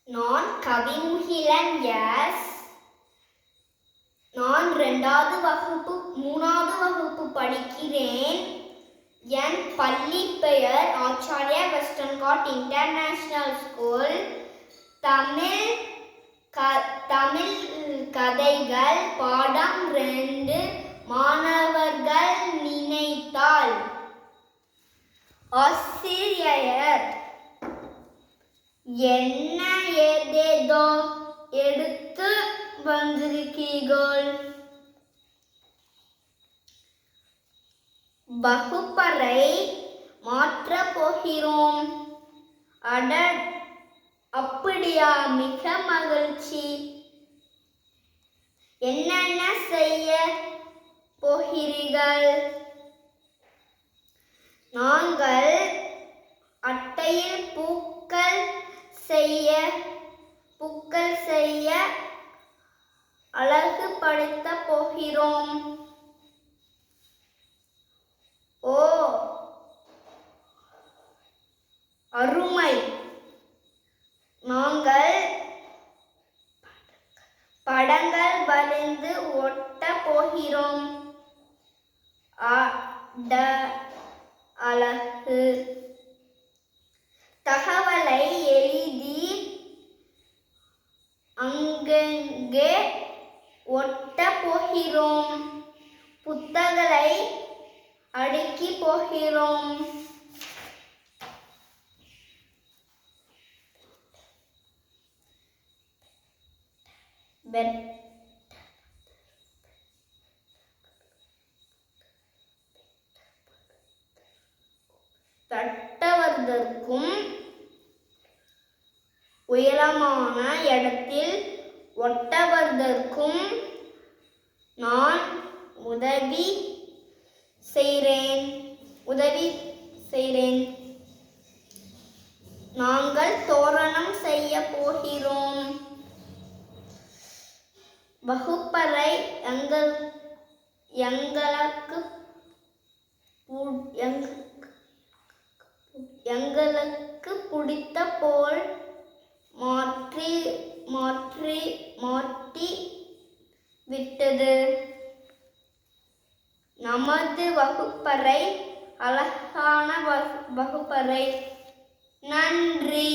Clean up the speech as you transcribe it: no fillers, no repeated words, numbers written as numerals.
நான் கவிமுகிலன் எஸ். நான் 2வது வகுப்பு 3வது வகுப்பு படிக்கிறேன். என் பள்ளி பெயர் Acharya western Ghat international school. Tamil கதைகள் பாடம் 2. மாணவர்கள் நினைத்தால். ஆசிரியர் என்ன ஏதேதோ எடுத்து வந்திருக்கீர்கள். வகுப்பறை மாற்றப் போகிறோம். அட, அப்படியா? மிக மகிழ்ச்சி. என்னென்ன செய்ய போகிறீர்கள்? நாங்கள் அட்டையில் பூக்கள் செய்ய அழகுபடுத்தப் போகிறோம். ஓ, அருமை. நாங்கள் படங்கள் வரைந்து ஒட்டப் போகிறோம். அட, அழகு. தகவலை எழுதி அங்கங்கே ஒட்டப் போகிறோம். புத்தகங்களை அடுக்கப் போகிறோம். தட்டுவதற்கும் உயரமான இடத்தில் ஒட்டுவதற்கும் நான் உதவி செய்கிறேன். நாங்கள் தோரணம் செய்ய போகிறோம். வகுப்பறை எங்களுக்கு பிடித்த போல் மாற்றி விட்டது. நமது வகுப்பறை அழகான வகுப்பறை. நன்றி.